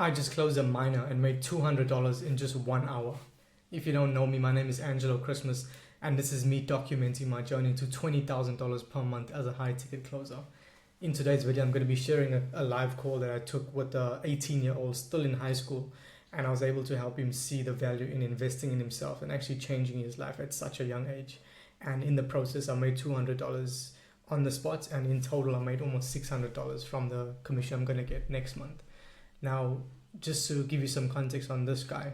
I just closed a minor and made $200 in just 1 hour. If you don't know me, my name is Angelo Christmas, and this is me documenting my journey to $20,000 per month as a high ticket closer. In today's video, I'm going to be sharing a live call that I took with a 18-year-old still in high school, and I was able to help him see the value in investing in himself and actually changing his life at such a young age. And in the process, I made $200 on the spot, and in total, I made almost $600 from the commission I'm going to get next month. Now, just to give you some context on this guy,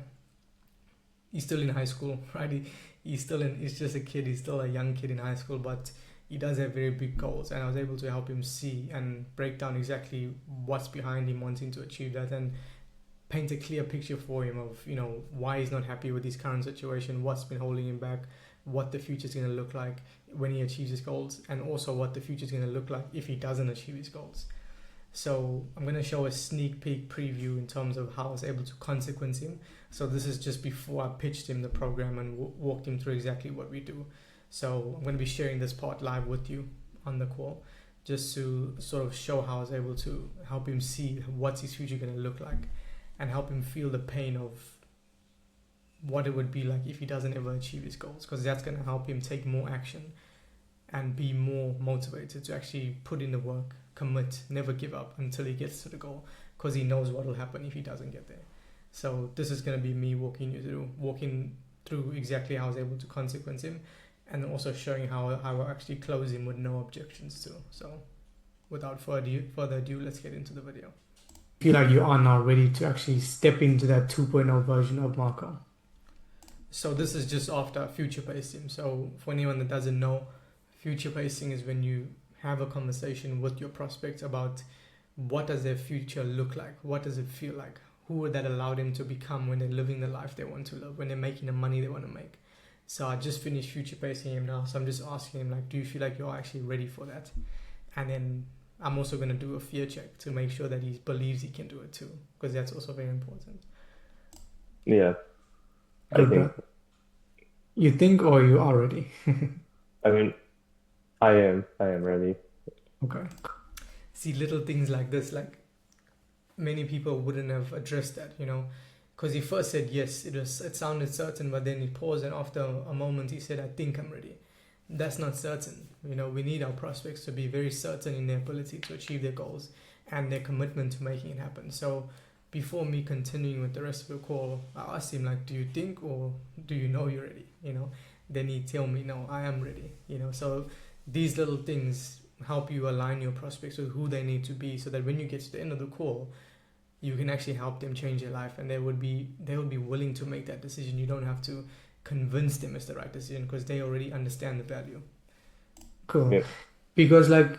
he's still in high school, right? He's just a kid. He's still a young kid in high school, but he does have very big goals. And I was able to help him see and break down exactly what's behind him wanting to achieve that, and paint a clear picture for him of, why he's not happy with his current situation, what's been holding him back, what the future is going to look like when he achieves his goals, and also what the future is going to look like if he doesn't achieve his goals. So I'm going to show a sneak peek preview in terms of how I was able to consequence him. So this is just before I pitched him the program and walked him through exactly what we do. So I'm going to be sharing this part live with you on the call, just to sort of show how I was able to help him see what's his future going to look like, and help him feel the pain of what it would be like if he doesn't ever achieve his goals, because that's going to help him take more action and be more motivated to actually put in the work, commit, never give up until he gets to the goal, because he knows what will happen if he doesn't get there. So this is going to be me walking through exactly how I was able to consequence him, and also showing how I actually close him with no objections too. So without further ado, let's get into the video. I feel like you are now ready to actually step into that 2.0 version of Marco. So this is just after future pacing. So for anyone that doesn't know, future pacing is when you have a conversation with your prospects about what does their future look like, what does it feel like, who would that allow them to become when they're living the life they want to live, when they're making the money they want to make. So I just finished future pacing him now, so I'm just asking him, like, do you feel like you're actually ready for that? And then I'm also going to do a fear check to make sure that he believes he can do it too, because that's also very important. Yeah, I Good, think bro. You think, or you are ready? I mean I am ready. Okay. See, little things like this, like many people wouldn't have addressed that, because he first said yes, it sounded certain, but then he paused, and after a moment he said, I think I'm ready. That's not certain. We need our prospects to be very certain in their ability to achieve their goals and their commitment to making it happen. So before me continuing with the rest of the call, I asked him, like, do you think, or do you know you're ready? Then he tell me, no, I am ready. So these little things help you align your prospects with who they need to be, so that when you get to the end of the call, you can actually help them change their life, and they would be willing to make that decision. You don't have to convince them it's the right decision, because they already understand the value. Cool. Yeah. Because, like,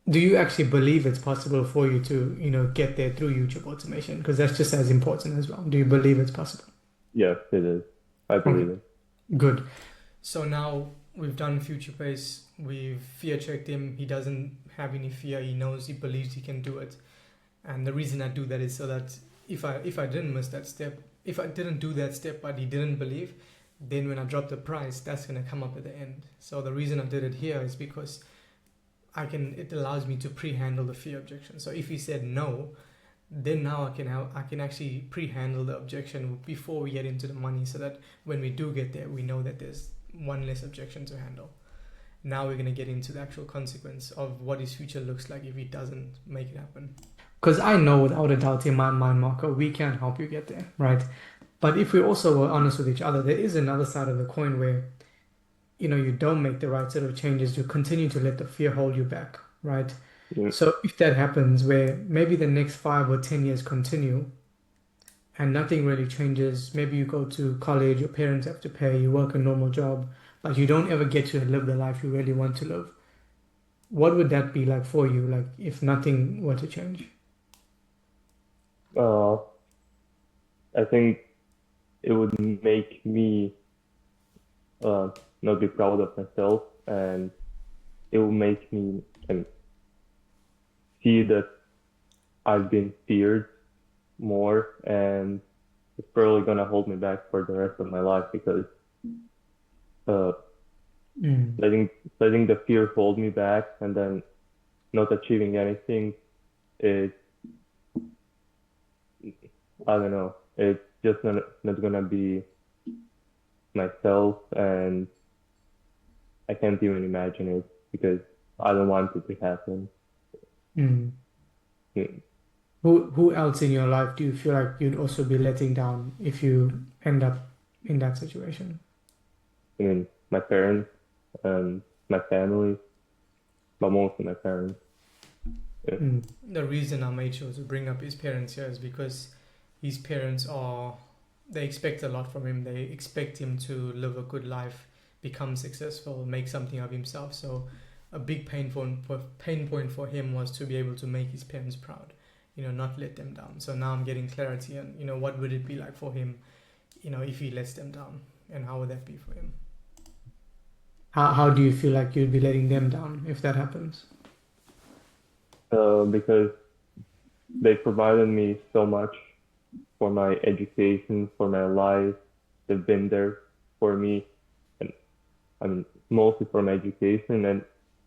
do you actually believe it's possible for you to, get there through YouTube automation? Because that's just as important as well. Do you believe it's possible? Yes, it is. I Okay, believe it. good. So now we've done future pace. We've fear checked him. He doesn't have any fear. He knows, he believes he can do it. And the reason I do that is so that if I didn't miss that step, if I didn't do that step, but he didn't believe, then when I drop the price, that's gonna come up at the end. So the reason I did it here is because it allows me to pre-handle the fear objection. So if he said no, then now I can actually pre-handle the objection before we get into the money, so that when we do get there, we know that there's one less objection to handle. Now we're going to get into the actual consequence of what his future looks like if he doesn't make it happen. Because I know without a doubt in my mind, Marco, we can help you get there, right? But if we also were honest with each other, there is another side of the coin where, you don't make the right sort of changes, you continue to let the fear hold you back, right? Yeah. So if that happens, where maybe the next 5 or 10 years continue and nothing really changes, maybe you go to college, your parents have to pay, you work a normal job, but you don't ever get to live the life you really want to live. What would that be like for you, like if nothing were to change? Uh, I think it would make me uh, not be proud of myself, and it will make me see that I've been feared more, and it's probably gonna hold me back for the rest of my life, because uh, Mm. letting the fear hold me back and then not achieving anything is I don't know. It's just not gonna be myself, and I can't even imagine it because I don't want it to happen. Mm. Mm. Who else in your life do you feel like you'd also be letting down if you end up in that situation? I mean, my parents and my family, but mostly my parents. Yeah. Mm. The reason I made sure to bring up his parents here is because his parents are, they expect a lot from him. They expect him to live a good life, become successful, make something of himself. So a big pain point for him was to be able to make his parents proud, not let them down. So now I'm getting clarity on, what would it be like for him, if he lets them down, and how would that be for him? How do you feel like you'd be letting them down if that happens? Because they provided me so much for my education, for my life. They've been there for me, and I mean mostly for my education. And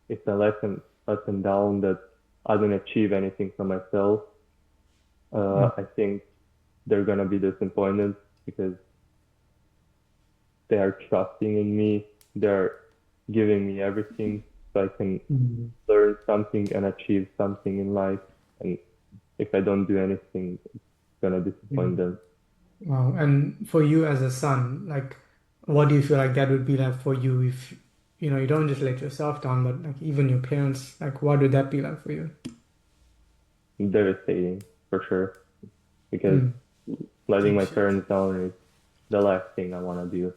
if I let them down, that I don't achieve anything for myself, Mm. I think they're gonna be disappointed because they are trusting in me. They're giving me everything so I can Mm. learn something and achieve something in life. And if I don't do anything, it's gonna disappoint Mm. them. Wow. And for you as a son, like, what do you feel like that would be like for you if, you don't just let yourself down, but like even your parents, like, what would that be like for you? Devastating for sure because Mm. letting Deep my shit. parents down is the last thing I want to do.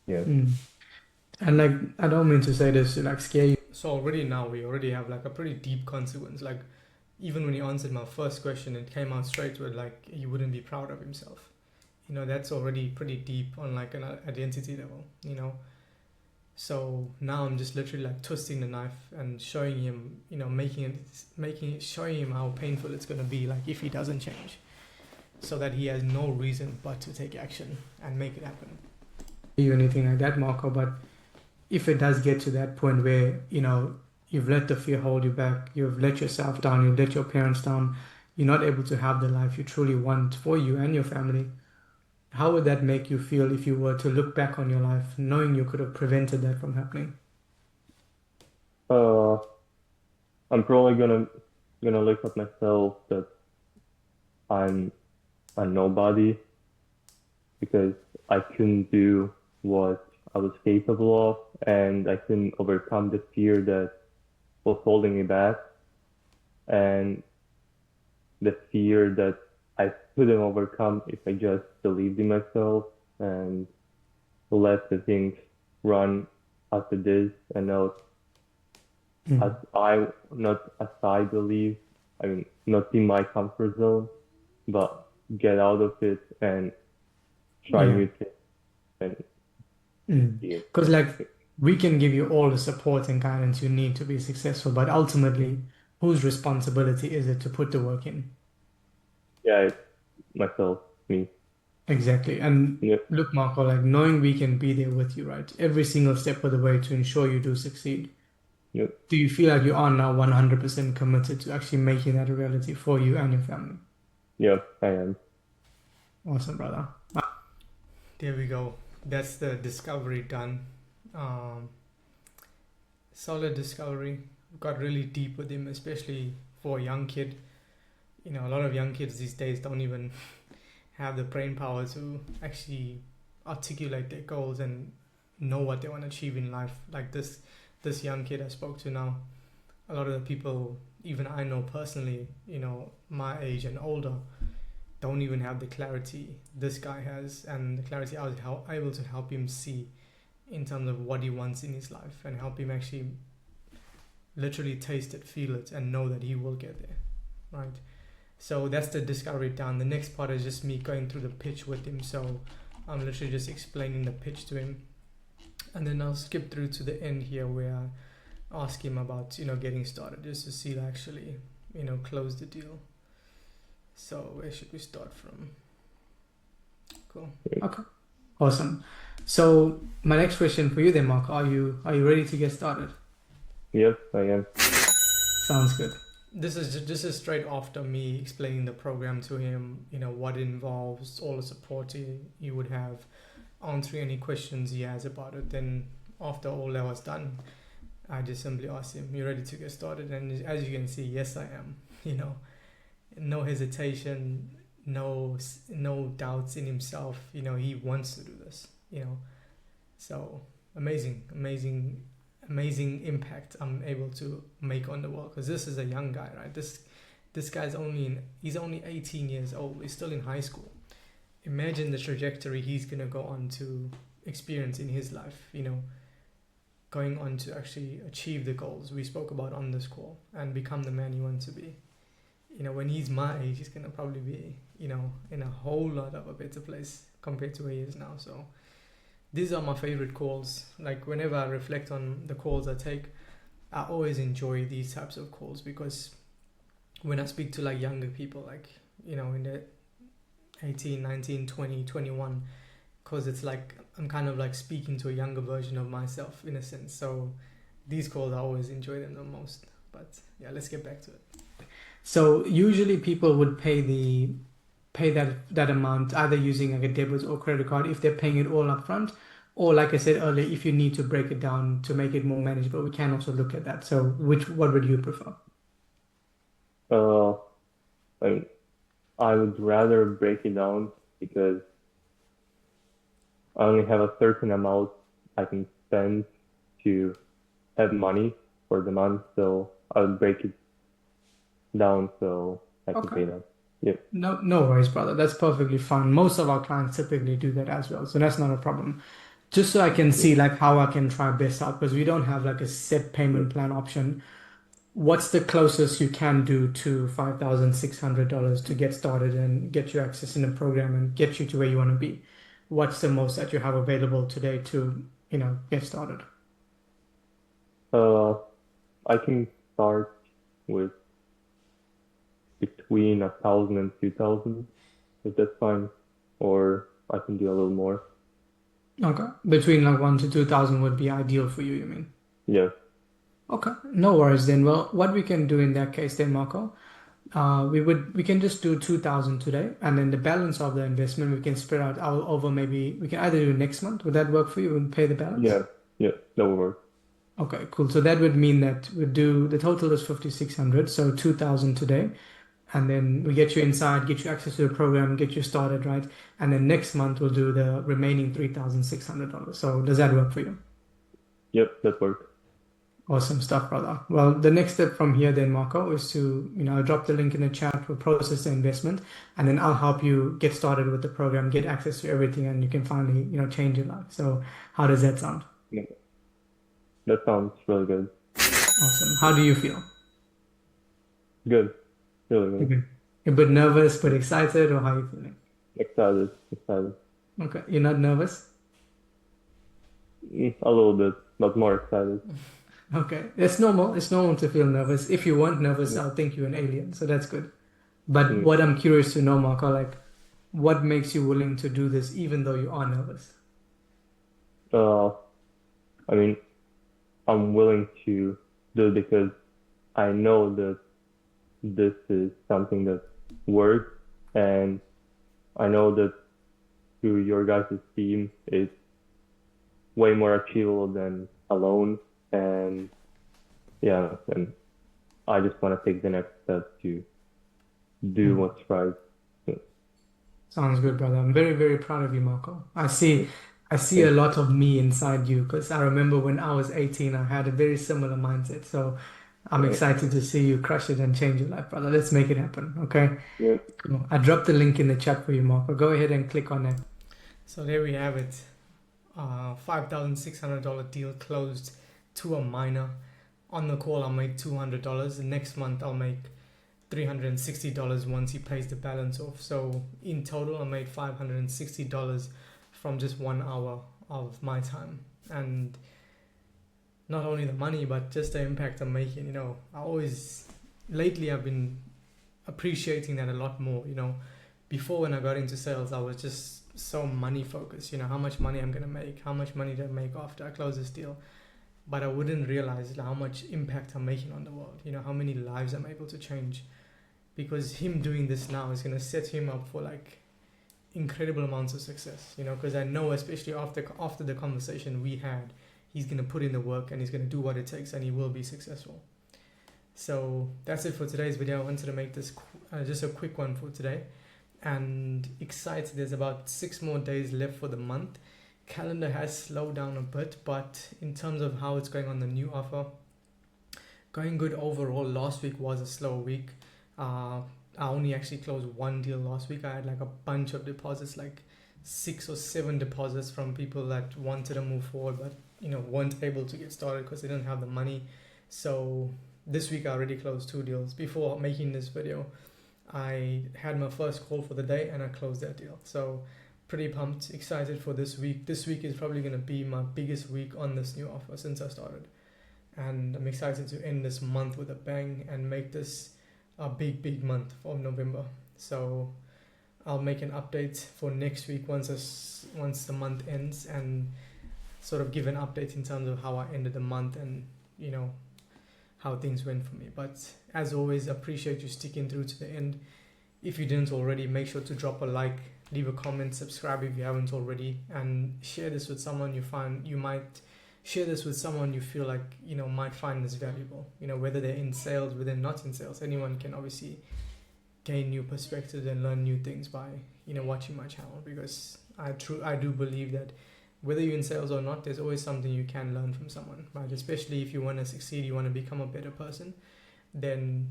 Yeah. Mm. And like, I don't mean to say this to like scare you. So already now we already have like a pretty deep consequence. Like even when he answered my first question, it came out straight with like he wouldn't be proud of himself. That's already pretty deep on like an identity level. So now I'm just literally like twisting the knife and showing him, showing him how painful it's gonna be, like if he doesn't change, so that he has no reason but to take action and make it happen. You anything like that, Marco? But if it does get to that point where you've let the fear hold you back, you've let yourself down, you've let your parents down, you're not able to have the life you truly want for you and your family. How would that make you feel if you were to look back on your life, knowing you could have prevented that from happening? Uh, I'm probably gonna look at myself that I'm a nobody because I couldn't do what I was capable of, and I couldn't overcome the fear that was holding me back, and the fear that I couldn't overcome if I just believed in myself and let the things run as it is and not as Mm. I believe. I mean, not in my comfort zone, but get out of it and try Yeah. new things and see it. Because like we can give you all the support and guidance you need to be successful, but ultimately, whose responsibility is it to put the work in? Yeah, it's myself, me. Exactly. And Yeah, look, Marco, like knowing we can be there with you, right? Every single step of the way to ensure you do succeed. yeah, Do you feel like you are now 100% committed to actually making that a reality for you and your family? yeah, I am. Awesome, brother. There we go. That's the discovery done. Um, Solid discovery. Got really deep with him, especially for a young kid. A lot of young kids these days don't even have the brain power to actually articulate their goals and know what they want to achieve in life. Like this young kid I spoke to now, a lot of the people, even I know personally, my age and older, don't even have the clarity this guy has, and the clarity I was able to help him see in terms of what he wants in his life, and help him actually literally taste it, feel it, and know that he will get there, right? So that's the discovery done. The next part is just me going through the pitch with him. So I'm literally just explaining the pitch to him, and then I'll skip through to the end here where I ask him about getting started, just to see actually close the deal. So where should we start from? Cool. Okay. Awesome. So my next question for you then, Mark, are you ready to get started? Yes, I am. Sounds good. this is straight after me explaining the program to him. What it involves, all the support he would have, answering any questions he has about it. Then after all that was done, I just simply asked him, "You ready to get started?" And as you can see, yes, I am. No hesitation, no doubts in himself. He wants to do this. So amazing impact I'm able to make on the world, because this is a young guy, right? This guy's he's only 18 years old. He's still in high school. Imagine the trajectory he's gonna go on to experience in his life. Going on to actually achieve the goals we spoke about on this call and become the man he wants to be. When he's my age, he's gonna probably be in a whole lot of a better place compared to where he is now. So these are my favorite calls. Like, whenever I reflect on the calls I take, I always enjoy these types of calls, because when I speak to like younger people, like, in the 18, 19, 20, 21, because it's like I'm kind of like speaking to a younger version of myself in a sense. So these calls, I always enjoy them the most. But yeah, let's get back to it. So usually people would pay that amount either using like a debit or credit card if they're paying it all up front, or like I said earlier, if you need to break it down to make it more manageable, we can also look at that. So what would you prefer? Uh, I mean, I would rather break it down because I only have a certain amount I can spend to have money for the month, so I would break it down so I can Okay. pay that. Yep. No worries, brother. That's perfectly fine. Most of our clients typically do that as well, so that's not a problem. Just so I can Yep. see like how I can try best out, because we don't have like a set Yep. payment plan option. What's the closest you can do to $5,600 to get started and get you access in the program and get you to where you want to be? What's the most that you have available today to, get started? Uh, I can start with between 1,000 and 2,000, if that's fine, or I can do a little more. Okay. Between like 1 to 2,000 would be ideal for you, you mean? Yes. Okay. No worries then. Well, what we can do in that case then, Marco, we can just do 2,000 today, and then the balance of the investment we can spread out over, maybe we can either do next month. Would that work for you and pay the balance? Yeah. Yeah. That will work. Okay, cool. So that would mean that we do the total is 5,600, so 2,000 today, and then we get you inside, get you access to the program, get you started, right? And then next month we'll do the remaining $3,600. So does that work for you? Yep. That works. Awesome stuff, brother. Well, the next step from here then, Marco, is to, I'll drop the link in the chat. We'll process the investment, and then I'll help you get started with the program, get access to everything, and you can finally, change your life. So how does that sound? Yeah. That sounds really good. Awesome. How do you feel? Good. Really good. Okay. A bit nervous, but excited, or how are you feeling? Excited. Excited. Okay, you're not nervous? A little bit, but more excited. Okay, it's normal. It's normal to feel nervous. If you weren't nervous, Yeah. I'll think you're an alien, so that's good. But Mm. what I'm curious to know, Marco, like, what makes you willing to do this even though you are nervous? Uh, I mean, I'm willing to do it because I know that this is something that works, and I know that through your guys' team, it's way more achievable than alone. And yeah, and I just want to take the next step to do Hmm. what's right. Yeah. Sounds good, brother. I'm very, very proud of you, Marco. I see a Thank lot of me inside you, because I remember when I was 18, I had a very similar mindset. So I'm you. excited to see you crush it and change your life, brother. Let's make it happen, okay? Yeah. Cool. I dropped the link in the chat for you, Marco. Go ahead and click on it. So there we have it. $5,600 deal closed to a minor. On the call, I'll make $200. Next month, I'll make $360 once he pays the balance off. So in total, I made $560 from just 1 hour of my time. And not only the money, but just the impact I'm making. Lately I've been appreciating that a lot more. Before, when I got into sales, I was just so money focused. How much money I'm gonna make, how much money to make after I close this deal. but I wouldn't realize how much impact I'm making on the world, you know, how many lives I'm able to change, because him doing this now is going to set him up for like incredible amounts of success, you know, because I know, especially after the conversation we had, he's going to put in the work and he's going to do what it takes and he will be successful. So that's it for today's video. I wanted to make this just a quick one for today, and excited. There's about 6 more days left for the month. Calendar has slowed down a bit, but in terms of how it's going on the new offer, going good overall. Last week was a slow week. I only actually closed 1 deal last week. I had like a bunch of deposits, like 6 or 7 deposits from people that wanted to move forward but, you know, weren't able to get started because they didn't have the money. So this week I already closed 2 deals. Before making this video, I had my first call for the day and I closed that deal. So pretty pumped, excited for this week. This week is probably going to be my biggest week on this new offer since I started. And I'm excited to end this month with a bang and make this a big month of November. So I'll make an update for next week once the month ends, and sort of give an update in terms of how I ended the month and, you know, how things went for me. But as always, appreciate you sticking through to the end. If you didn't already, make sure to drop a like, leave a comment, subscribe if you haven't already, and share this with someone share this with someone you feel like, you know, might find this valuable. You know, whether they're in sales, whether they're not in sales, anyone can obviously gain new perspectives and learn new things by, you know, watching my channel, because I do believe that whether you're in sales or not, there's always something you can learn from someone, right? Especially if you want to succeed, you want to become a better person, then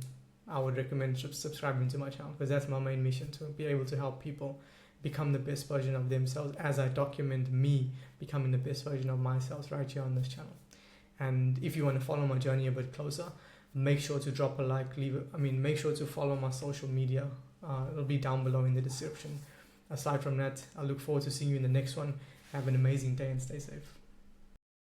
I would recommend subscribing to my channel, because that's my main mission, to be able to help people become the best version of themselves as I document me becoming the best version of myself right here on this channel. And if you want to follow my journey a bit closer, make sure to drop a like, make sure to follow my social media. It'll be down below in the description. Aside from that, I look forward to seeing you in the next one. Have an amazing day and stay safe.